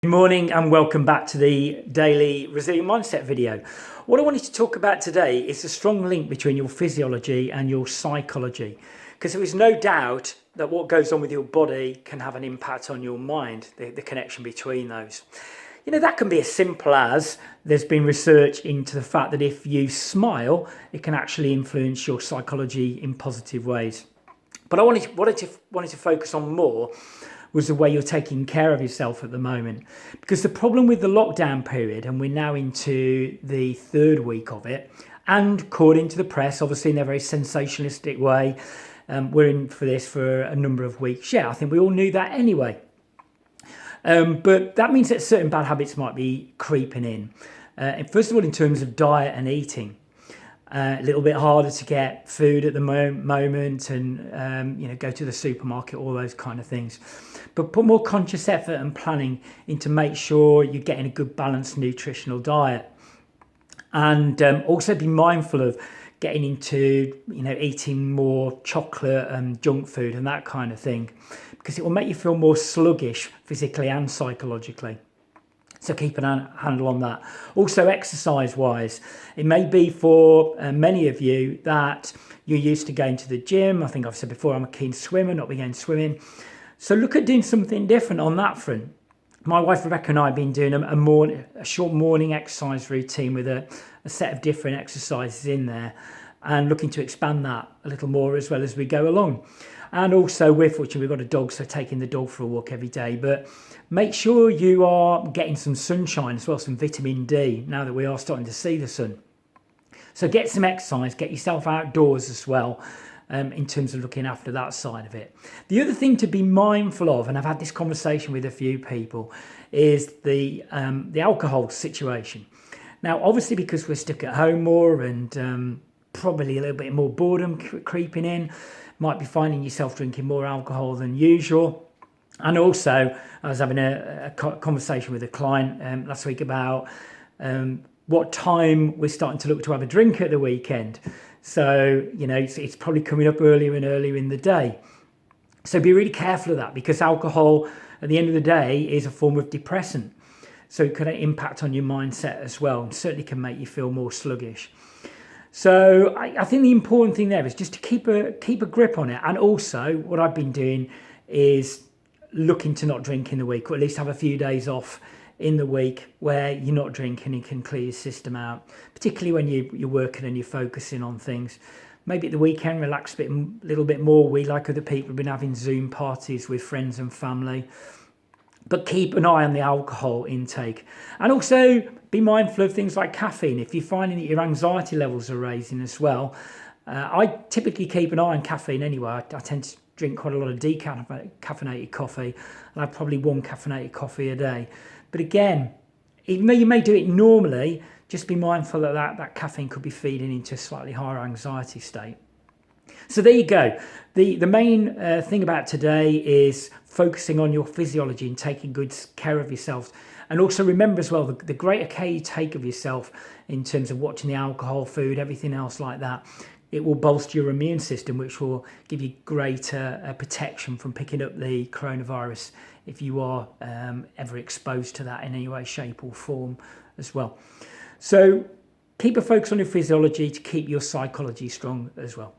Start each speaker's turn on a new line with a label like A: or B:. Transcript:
A: Good morning and welcome back to the daily resilient mindset video. What I wanted to talk about today is the strong link between your physiology and your psychology, because there is no doubt that what goes on with your body can have an impact on your mind, the connection between those. You know, that can be as simple as there's been research into the fact that if you smile, it can actually influence your psychology in positive ways. But I wanted to focus on more was the way you're taking care of yourself at the moment. Because the problem with the lockdown period, and we're now into the third week of it, and according to the press, obviously in a very sensationalistic way, we're in for this for a number of weeks. Yeah, I think we all knew that anyway. But that means that certain bad habits might be creeping in. And first of all, in terms of diet and eating. A little bit harder to get food at the moment and go to the supermarket, all those kind of things. But put more conscious effort and planning into make sure you're getting a good balanced nutritional diet. And also be mindful of getting into, eating more chocolate and junk food and that kind of thing, because it will make you feel more sluggish physically and psychologically. So keep an handle on that. Also, exercise-wise, it may be for many of you that you're used to going to the gym. I think I've said before, I'm a keen swimmer, not being swimming. So look at doing something different on that front. My wife Rebecca and I have been doing a short morning exercise routine with a set of different exercises in there, and looking to expand that a little more as well as we go along. And also, we're fortunate we've got a dog, so taking the dog for a walk every day. But make sure you are getting some sunshine as well, some vitamin D, now that we are starting to see the sun. So get some exercise, get yourself outdoors as well, in terms of looking after that side of it. The other thing to be mindful of, and I've had this conversation with a few people, is the alcohol situation. Now, obviously, because we're stuck at home more and probably a little bit more boredom creeping in, might be finding yourself drinking more alcohol than usual. And also, I was having a conversation with a client last week about what time we're starting to look to have a drink at the weekend. So, it's probably coming up earlier and earlier in the day. So be really careful of that, because alcohol, at the end of the day, is a form of depressant. So it can impact on your mindset as well, and certainly can make you feel more sluggish. So I think the important thing there is just to keep a grip on it. And also, what I've been doing is looking to not drink in the week, or at least have a few days off in the week where you're not drinking and can clear your system out, particularly when you're working and you're focusing on things. Maybe at the weekend, relax a little bit more. We, like other people, have been having Zoom parties with friends and family. But keep an eye on the alcohol intake. And also be mindful of things like caffeine. If you're finding that your anxiety levels are raising as well, I typically keep an eye on caffeine anyway. I tend to drink quite a lot of decaffeinated coffee, and I probably one caffeinated coffee a day. But again, even though you may do it normally, just be mindful that caffeine could be feeding into a slightly higher anxiety state. So there you go. The main thing about today is focusing on your physiology and taking good care of yourself. And also remember as well, the greater care you take of yourself in terms of watching the alcohol, food, everything else like that, it will bolster your immune system, which will give you greater protection from picking up the coronavirus if you are ever exposed to that in any way, shape or form as well. So keep a focus on your physiology to keep your psychology strong as well.